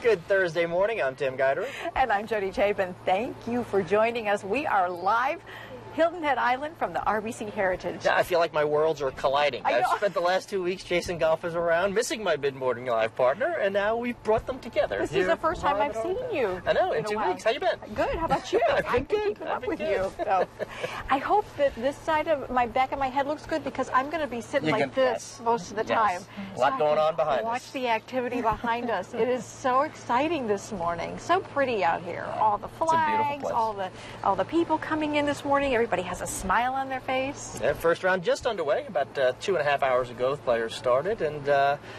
Good Thursday morning. I'm Tim Guider. And I'm Jody Chapin. Thank you for joining us. We are live Hilton Head Island from the RBC Heritage. Yeah, I feel like my worlds are colliding. I've spent the last 2 weeks chasing golfers around, missing my mid-morning live partner, and now we've brought them together. This is the first time I've seen you. I know, in 2 weeks. How you been? Good. How about you? I've been good. Keeping up with you. So, I hope that this side of my back of my head looks good because I'm going to be sitting like this most of the time. A lot going on behind us. Watch the activity behind us. It is so exciting this morning. So pretty out here. All the flags, all the people coming in this morning. Everybody has a smile on their face. Yeah, first round just underway. About 2.5 hours ago, the players started, and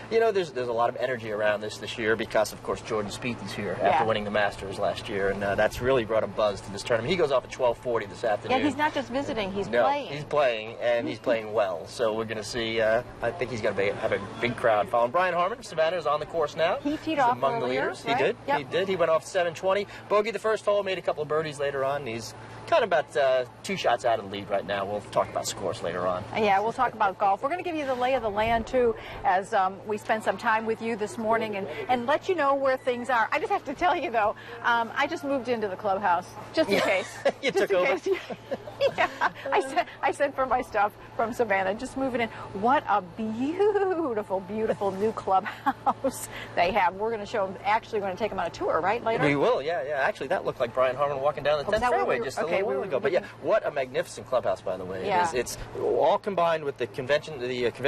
you know, there's a lot of energy around this year because, of course, Jordan Spieth is here after winning the Masters last year, and that's really brought a buzz to this tournament. He goes off at 12:40 this afternoon. Yeah, he's not just visiting; he's playing. He's playing, and he's playing well. So we're going to see. I think he's going to have a big crowd following. Brian Harmon of Savannah is on the course now. He teed off among the leaders. Right? He did. Yep. He did. He went off 7:20. Bogey the first hole, made a couple of birdies later on. And he's kind of about 2 shots out of the lead right now. We'll talk about scores later on. Yeah, we'll talk about golf. We're going to give you the lay of the land, too, as we spend some time with you this morning and let you know where things are. I just have to tell you, though, I just moved into the clubhouse, just in case. You just took over? Yeah, I sent for my stuff from Savannah, just moving in. What a beautiful, beautiful new clubhouse they have. We're going to show them, actually going to take them on a tour, right, later? We will, yeah. Actually, that looked like Brian Harmon walking down the 10th fairway just a little while ago. But yeah, what a magnificent clubhouse, by the way. Yeah. It's all combined with the convention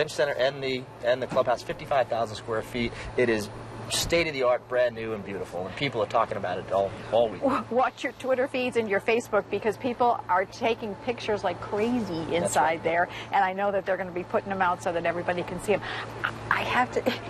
center and the clubhouse, 55,000 square feet. It is state-of-the-art, brand new and beautiful, and people are talking about it all week. Watch your Twitter feeds and your Facebook because people are taking pictures like crazy inside there, and I know that they're going to be putting them out so that everybody can see them.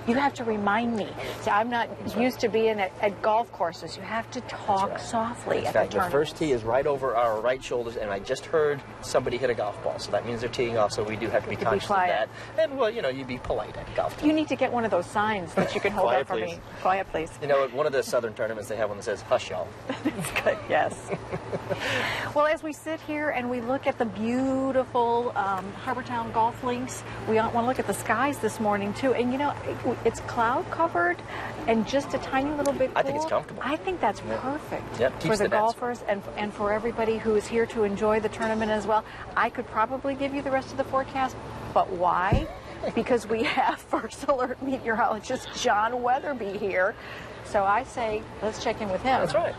You have to remind me. See, I'm not used to being at golf courses. You have to talk softly at the tournament. The first tee is right over our right shoulders, and I just heard somebody hit a golf ball, so that means they're teeing off, so we do have to be conscious of that. And, well, you know, you be polite at golf. You need to get one of those signs that you can hold up for me. Quiet, please. You know, at one of the southern tournaments, they have one that says, "Hush, y'all." That's good, yes. Well, as we sit here and we look at the beautiful Harbortown golf links, we want to look at the skies this morning, too. And, you know, it's cloud covered and just a tiny little bit cool. I think it's comfortable. I think that's perfect for the golfers and for everybody who is here to enjoy the tournament as well. I could probably give you the rest of the forecast, but why? Because we have First Alert meteorologist John Weatherby here. So I say, let's check in with him. That's right.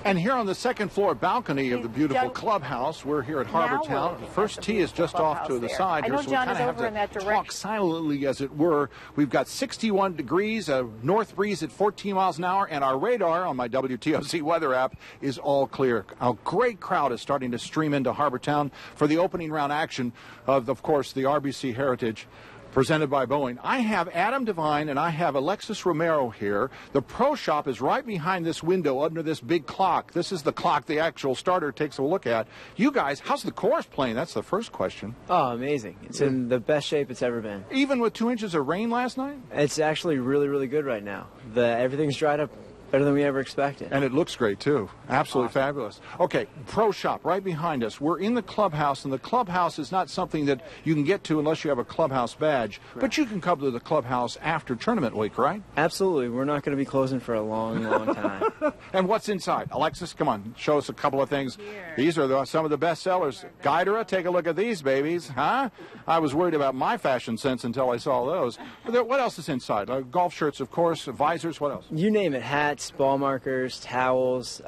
And here on the second floor balcony of the beautiful clubhouse, we're here at Harbortown. The first tee is just off to the side here, so we kind of have to talk silently, as it were. We've got 61 degrees, a north breeze at 14 miles an hour, and our radar on my WTOC weather app is all clear. A great crowd is starting to stream into Harbortown for the opening round action of course, the RBC Heritage, presented by Boeing. I have Adam Devine and I have Alexis Romero here. The pro shop is right behind this window under this big clock. This is the clock the actual starter takes a look at. You guys, how's the course playing? That's the first question. Oh, amazing. It's in the best shape it's ever been. Even with 2 inches of rain last night? It's actually really, really good right now. Everything's dried up better than we ever expected. And it looks great, too. Absolutely fabulous. Okay, pro shop right behind us. We're in the clubhouse, and the clubhouse is not something that you can get to unless you have a clubhouse badge. Correct. But you can come to the clubhouse after tournament week, right? Absolutely. We're not going to be closing for a long, long time. And what's inside? Alexis, come on, show us a couple of things. Here. These are some of the best sellers. Guidera, take a look at these babies, huh? I was worried about my fashion sense until I saw those. But what else is inside? Golf shirts, of course, visors, what else? You name it, hats, ball markers, towels,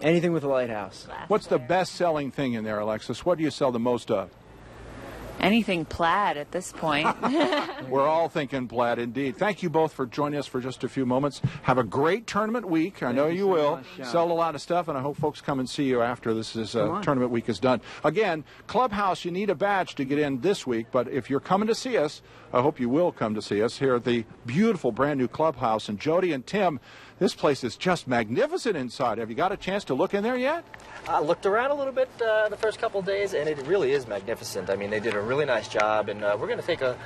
anything with a lighthouse. What's the best-selling thing in there, Alexis? What do you sell the most of? Anything plaid at this point. We're all thinking plaid, indeed. Thank you both for joining us for just a few moments. Have a great tournament week. I know you will. Sell a lot of stuff, and I hope folks come and see you after tournament week is done. Again, Clubhouse, you need a badge to get in this week, but if you're coming to see us, I hope you will come to see us here at the beautiful brand new Clubhouse. And Jody and Tim, this place is just magnificent inside. Have you got a chance to look in there yet? I looked around a little bit the first couple of days, and it really is magnificent. I mean, they did a really nice job, and we're going to take a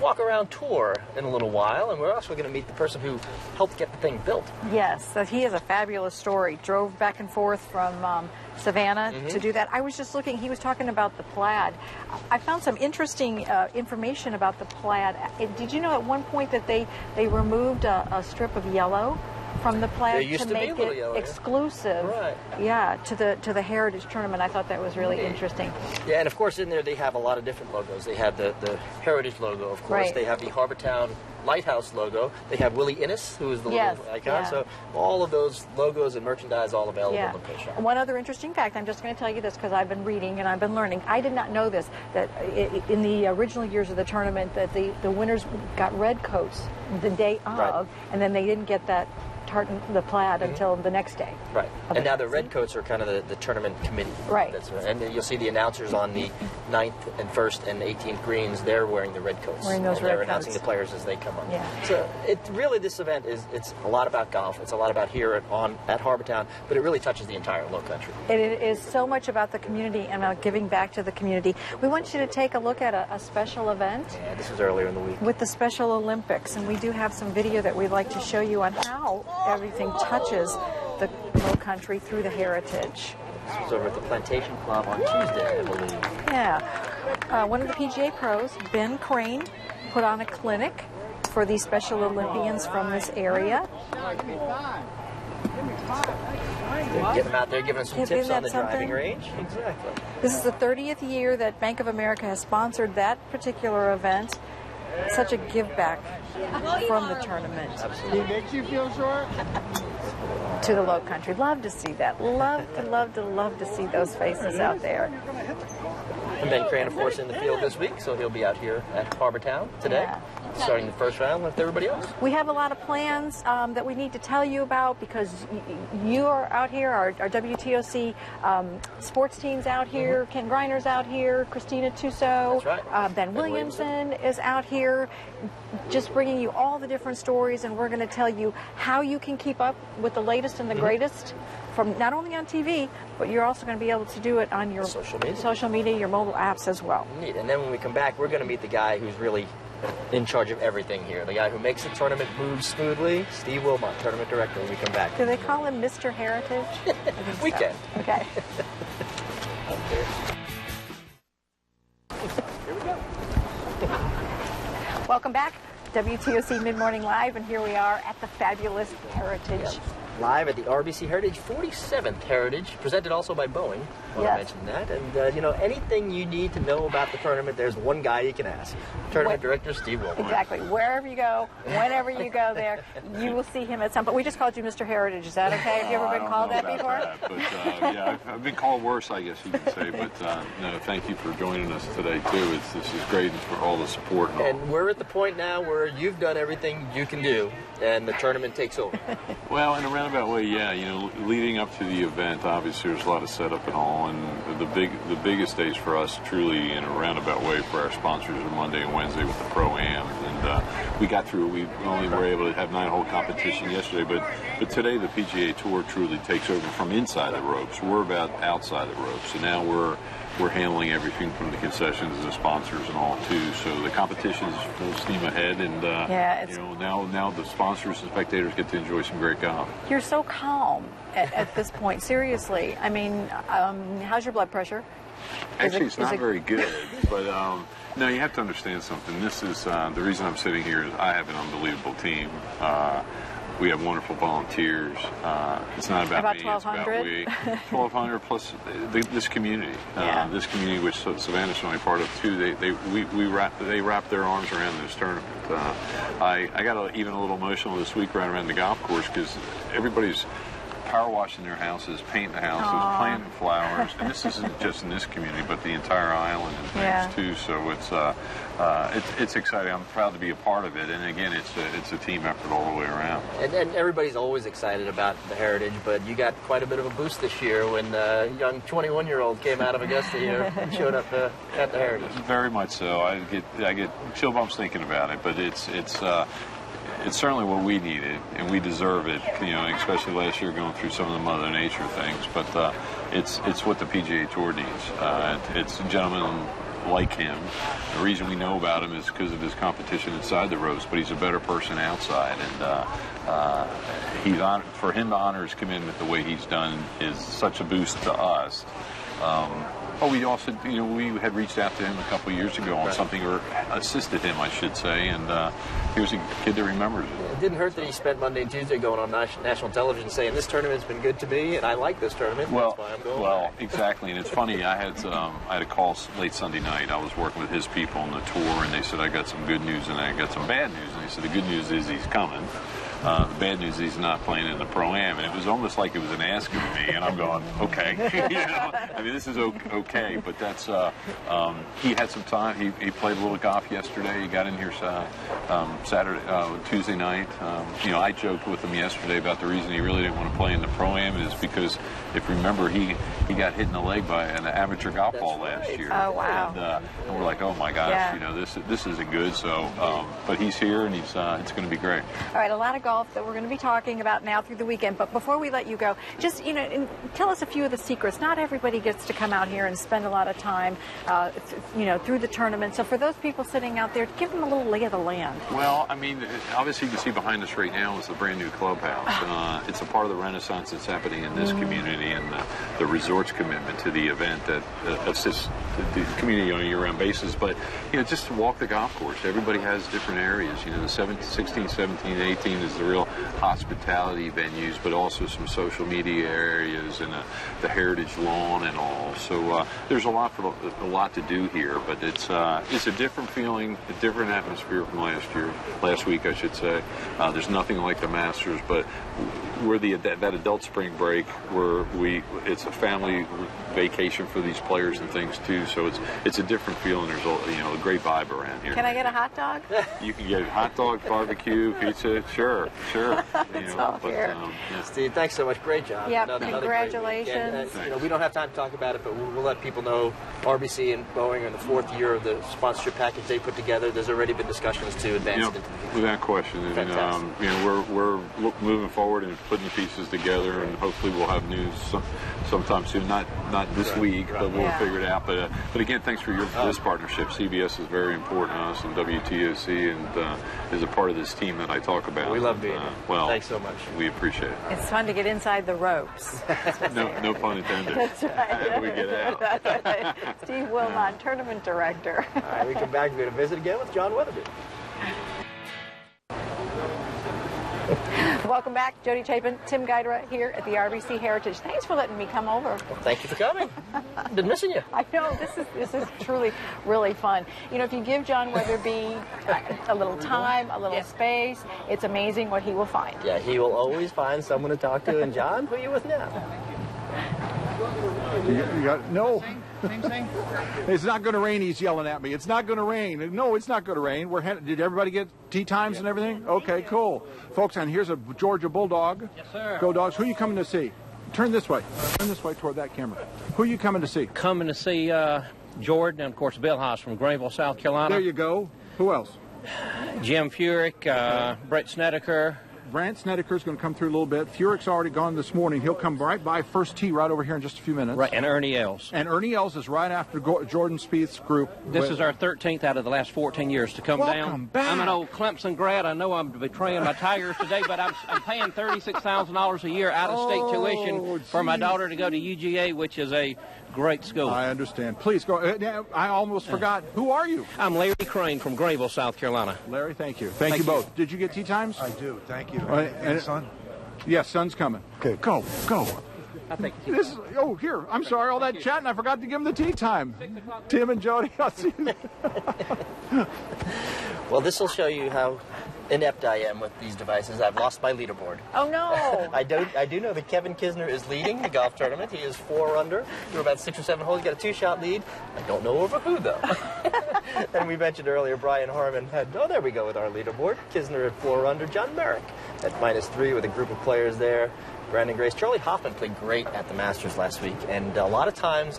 walk-around tour in a little while, and we're also going to meet the person who helped get the thing built. Yes, that he has a fabulous story. Drove back and forth from Savannah to do that. I was just looking, he was talking about the plaid. I found some interesting information about the plaid. Did you know at one point that they removed a strip of yellow from the plaid to make it exclusive, to the Heritage Tournament? I thought that was really interesting. Yeah, and of course in there they have a lot of different logos. They have the Heritage logo, of course. They have the Harbortown Lighthouse logo. They have Willie Innes, who is the little icon. So all of those logos and merchandise all available in the play shop. One other interesting fact, I'm just going to tell you this because I've been reading and I've been learning. I did not know this, that in the original years of the tournament that the winners got red coats the day of, and then they didn't get that the plaid until the next day. Right. And now the red coats are kind of the tournament committee. Right. And you'll see the announcers on the 9th and 1st and 18th greens, they're wearing the red coats. They're announcing the players as they come on. Yeah. So really this event it's a lot about golf. It's a lot about here at Harbortown, but it really touches the entire Low Country. It is so much about the community and about giving back to the community. We want you to take a look at a special event. Yeah, this was earlier in the week. With the Special Olympics, and we do have some video that we'd like to show you on how everything touches the Low Country through the Heritage. This was over at the Plantation Club on Tuesday, I believe. Yeah. One of the PGA pros, Ben Crane, put on a clinic for these Special Olympians from this area. They're getting them out there, giving some tips on the driving range. Exactly. This is the 30th year that Bank of America has sponsored that particular event. Such a give back from the tournament. Absolutely. It makes you feel short? To the Low Country. Love to see that. Love to see those faces out there. And Ben Crane, of course, in the field this week, so he'll be out here at Harbortown today, starting the first round with everybody else. We have a lot of plans that we need to tell you about because you are out here, our WTOC sports team's out here, Ken Griner's out here, Christina Tusso, Ben Williamson is out here, just bringing you all the different stories, and we're going to tell you how you can keep up with the latest and the greatest from not only on TV, but you're also going to be able to do it on your social media, your mobile apps as well. Neat. And then when we come back, we're going to meet the guy who's really in charge of everything here. The guy who makes the tournament move smoothly, Steve Wilmot, tournament director, when we come back. Do they call him Mr. Heritage? We can. Okay. Here we go. Welcome back. WTOC Mid-Morning Live, and here we are at the fabulous Heritage. Live at the RBC Heritage 47th Heritage, presented also by Boeing. I mentioned that. And, you know, anything you need to know about the tournament, there's one guy you can ask. Tournament Director Steve Wilmot. Exactly. Wherever you go, whenever you go there, you will see him at some point. We just called you Mr. Heritage. Is that okay? Have you ever been called that before? But, yeah, I've been called worse, I guess you could say. But, no, thank you for joining us today, too. This is great for all the support. And we're at the point now where you've done everything you can do, and the tournament takes over. Well, in a roundabout way, yeah. You know, leading up to the event, obviously there's a lot of setup and all, and the biggest days for us, truly, in a roundabout way, for our sponsors are Monday and Wednesday with the Pro-Am, and we got through. We only were able to have 9-hole competition yesterday, but today the PGA Tour truly takes over from inside the ropes. We're about outside the ropes, so now we're handling everything from the concessions to the sponsors and all too. So the competition is full steam ahead, and you know, now the sponsors and spectators get to enjoy some great golf. You're so calm at this point. Seriously, I mean, how's your blood pressure? Actually, it's not very good, but no, you have to understand something. This is the reason I'm sitting here is I have an unbelievable team. We have wonderful volunteers. It's not about me, it's about we. 1,200 plus this community. This community, which Savannah's only part of too, they wrap their arms around this tournament. I got even a little emotional this week right around the golf course because everybody's power washing their houses, painting the houses, planting flowers, and this isn't just in this community, but the entire island and things too. So it's exciting. I'm proud to be a part of it, and again, it's a team effort all the way around. And everybody's always excited about the Heritage, but you got quite a bit of a boost this year when a young 21-year-old came out of Augusta here and showed up at the Heritage. Very much so. I get chill bumps thinking about it, but it's certainly what we needed, and we deserve it. You know, especially last year going through some of the Mother Nature things. But it's what the PGA Tour needs. It's gentlemen like him. The reason we know about him is because of his competition inside the ropes, but he's a better person outside. And for him to honor his commitment the way he's done is such a boost to us. But we also, we had reached out to him a couple of years ago on something, or assisted him, I should say, and he was a kid that remembers it. It didn't hurt that he spent Monday and Tuesday going on national television saying, this tournament's been good to me, and I like this tournament, that's why I'm going back. Exactly, and it's funny, I had a call late Sunday night. I was working with his people on the tour, and they said, I got some good news and I got some bad news. And he said, the good news is he's coming. The bad news is he's not playing in the Pro-Am, and it was almost like it was an ask of me, and I'm going, okay. I mean, this is okay, but that's, he had some time. He played a little golf yesterday. He got in here Tuesday night. I joked with him yesterday about the reason he really didn't want to play in the Pro-Am is because, if you remember, he got hit in the leg by an amateur golf ball last year. Oh, wow. And we're like, oh my gosh, this isn't good. So, but he's here, and it's going to be great. All right, a lot of golf that we're going to be talking about now through the weekend. But before we let you go, just tell us a few of the secrets. Not everybody gets to come out here and spend a lot of time, through the tournament. So for those people sitting out there, give them a little lay of the land. Well, I mean, obviously you can see behind us right now is the brand new clubhouse. It's a part of the renaissance that's happening in this community, and the resort's commitment to the event that assists the community on a year-round basis. But just to walk the golf course, everybody has different areas. The 16, 17, 18 is the real hospitality venues, but also some social media areas and the heritage lawn and all. So there's a lot to do here, but it's a different feeling, a different atmosphere from last week, I should say. There's nothing like the Masters, but we're that adult spring break where it's a family vacation for these players and things too. So it's a different feeling. There's a great vibe around here. Can I get a hot dog? You can get a hot dog, barbecue, pizza. Sure. It's all here. Steve, thanks so much. Great job. Yep, congratulations. We don't have time to talk about it, but we'll let people know RBC and Boeing are in the 4th year of the sponsorship package they put together. There's already been discussions to advance it into the future. Without question. We're moving forward and putting the pieces together, and hopefully we'll have news sometime soon. Not this week, but we'll figure it out. But again, thanks for this partnership. CBS is very important to us, and WTOC, and is a part of this team that I talk about. We love being here. Thanks so much. We appreciate it. It's fun to get inside the ropes. No pun intended. That's right. We get out. Steve Wilmot, Tournament Director. All right, we come back. We're going to visit again with John Weatherby. Welcome back. Jody Chapin, Tim Guidera here at the RBC Heritage. Thanks for letting me come over. Well, thank you for coming. Been missing you. I know. This is truly, really fun. If you give John Weatherby a little time, a little space, it's amazing what he will find. Yeah, he will always find someone to talk to. And John, who are you with now? You got no. It's not going to rain. He's yelling at me. It's not going to rain. No, it's not going to rain. Did everybody get tee times and everything? Okay, cool, folks. And here's a Georgia Bulldog. Yes, sir. Go Dogs. Who are you coming to see? Turn this way. Turn this way toward that camera. Who are you coming to see? Coming to see Jordan and, of course, Bill Haas from Greenville, South Carolina. There you go. Who else? Jim Furyk, Brett Snedeker. Brant Snedeker's going to come through a little bit. Furyk's already gone this morning. He'll come right by first tee right over here in just a few minutes. Right, and Ernie Els. And Ernie Els is right after Jordan Spieth's group. This is our 13th out of the last 14 years to come down. Welcome back. I'm an old Clemson grad. I know I'm betraying my Tigers today, but I'm paying $36,000 a year out-of-state tuition for my daughter to go to UGA, which is a great school. I understand. Please go. I almost forgot. Who are you? I'm Larry Crane from Greenville, South Carolina. Larry, thank you. Thank you both. Did you get tee times? I do. Thank you. And son? Yes, son's coming. Okay. Go. I think here. I'm sorry, all that chatting. I forgot to give him the tea time. Tim and Jody, I'll see you. Well, this will show you how inept I am with these devices. I've lost my leaderboard. Oh no! I do know that Kevin Kisner is leading the golf tournament. He is 4 under through about 6 or 7 holes. He got a 2-shot lead. I don't know over who though. And we mentioned earlier, Brian Harmon had. Oh, there we go with our leaderboard. Kisner at 4 under. John Merrick at -3 with a group of players there. Brandon Grace, Charlie Hoffman played great at the Masters last week, and a lot of times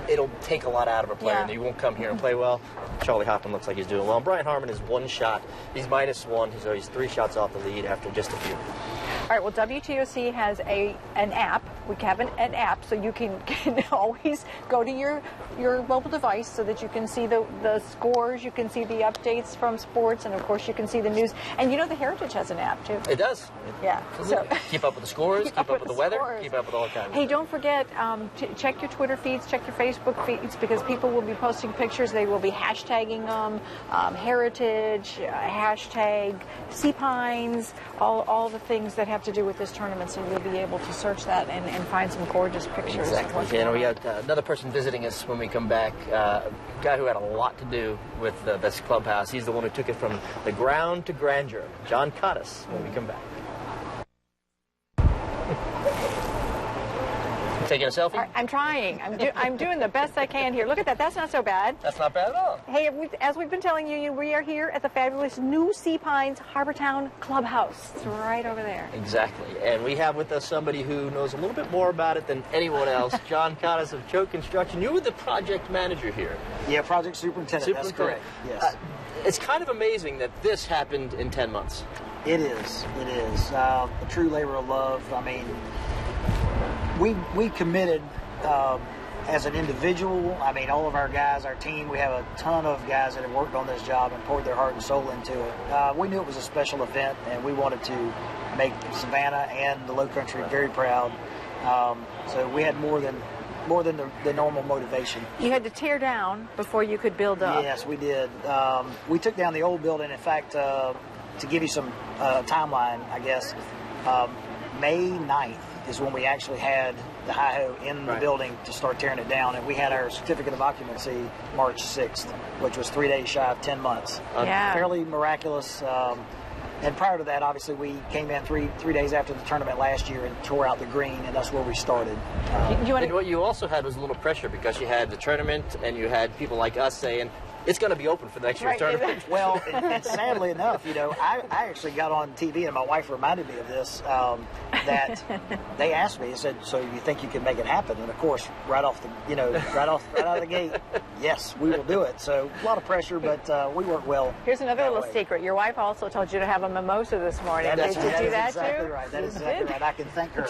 it'll take a lot out of a player, and he won't come here and play well. Charlie Hoffman looks like he's doing well. Brian Harmon is 1 shot. He's -1, so he's 3 shots off the lead after just a few. All right, well, WTOC has an app. We have an app, so you can always go to your mobile device so that you can see the scores, you can see the updates from sports, and of course you can see the news. And you know the Heritage has an app too. It does. Yeah. So keep up with the scores, keep up with the weather, keep up with all kinds of Hey, stuff. don't forget to check your Twitter feeds, check your Facebook feeds, because people will be posting pictures. They will be hashtagging them, Heritage, hashtag Sea Pines, all the things that have to do with this tournament, so you'll be able to search that and find some gorgeous pictures. Exactly. You know, we got another person visiting us when we come back, a guy who had a lot to do with this clubhouse. He's the one who took it from the ground to grandeur. John Cottis, when we come back. Taking a selfie? I'm trying. I'm doing the best I can here. Look at that. That's not so bad. That's not bad at all. Hey, as we've been telling you, we are here at the fabulous new Sea Pines Harbortown Clubhouse. It's right over there. Exactly. And we have with us somebody who knows a little bit more about it than anyone else, John Cottis of Choke Construction. You were the project manager here. Yeah, project superintendent. That's correct. Yes. It's kind of amazing that this happened in 10 months. It is. It is. A true labor of love. I mean, we committed as an individual. I mean, all of our guys, our team, we have a ton of guys that have worked on this job and poured their heart and soul into it. We knew it was a special event, and we wanted to make Savannah and the Low Country very proud. So we had more than the normal motivation. You had to tear down before you could build up. Yes, we did. We took down the old building. In fact, to give you some timeline, I guess, May 9th is when we actually had the hi-ho in the building to start tearing it down, and we had our certificate of occupancy March 6th, which was 3 days shy of 10 months. Yeah. Fairly miraculous. And prior to that, obviously, we came in three days after the tournament last year and tore out the green, and that's where we started. And what you also had was a little pressure because you had the tournament and you had people like us saying, it's going to be open for the next year's tournament. Well, and sadly enough, you know, I actually got on TV, and my wife reminded me of this, that they asked me, they said, so you think you can make it happen? And of course, right out of the gate, yes, we will do it. So a lot of pressure, but we work well. Here's another little secret. Your wife also told you to have a mimosa this morning. Did you do that exactly too? Right. That is exactly right. I can thank her.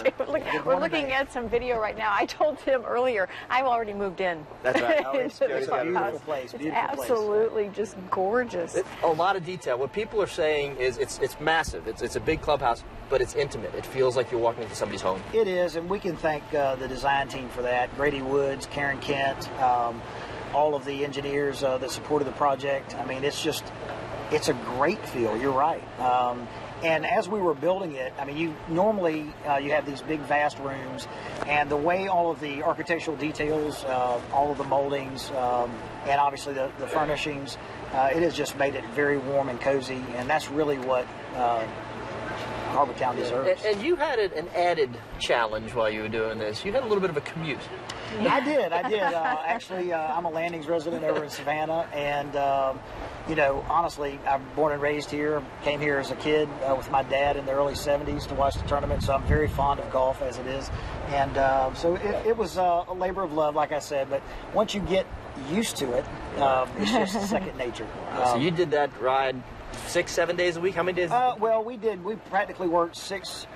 We're looking at some video right now. I told Tim earlier, I've already moved in. That's right. It's a beautiful place. Absolutely just gorgeous. A lot of detail. What people are saying is it's massive. It's a big clubhouse, but it's intimate. It feels like you're walking into somebody's home. It is, and we can thank the design team for that. Grady Woods, Karen Kent, all of the engineers that supported the project. I mean, it's a great feel. You're right. And as we were building it, I mean, you normally you have these big, vast rooms, and the way all of the architectural details, all of the moldings, and obviously the furnishings, it has just made it very warm and cozy, and that's really what Harbortown deserves. And you had an added challenge while you were doing this. You had a little bit of a commute. I did. Actually, I'm a Landings resident over in Savannah, and you know, honestly, I'm born and raised here. Came here as a kid with my dad in the early 70s to watch the tournament, so I'm very fond of golf as it is. And so it was a labor of love, like I said, but once you get used to it, it's just second nature. So you did that ride 6-7 days a week? How many days? Well, we practically worked 6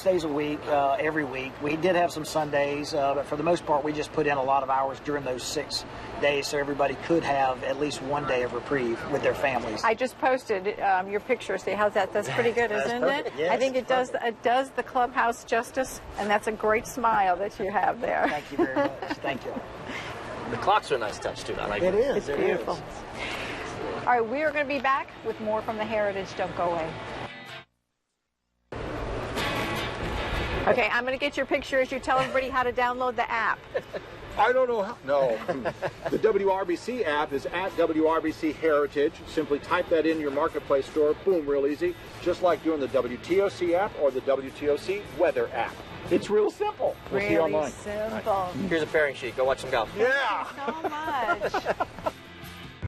days a week, every week. We did have some Sundays, but for the most part, we just put in a lot of hours during those 6 days so everybody could have at least one day of reprieve with their families. I just posted your picture. See how's that? That's pretty good, isn't it? Yes, I think it does the clubhouse justice, and that's a great smile that you have there. Thank you very much. Thank you. The clocks are a nice touch, too. I like it. It is. It's beautiful. All right, we are going to be back with more from the Heritage. Don't go away. Okay, I'm going to get your picture as you tell everybody how to download the app. I don't know how. No. The WRBC app is at WRBC Heritage. Simply type that in your marketplace store. Boom, real easy. Just like doing the WTOC app or the WTOC weather app. It's real simple. We'll see you online. Really simple. Here's a pairing sheet. Go watch some golf. Yeah. Thank you so much.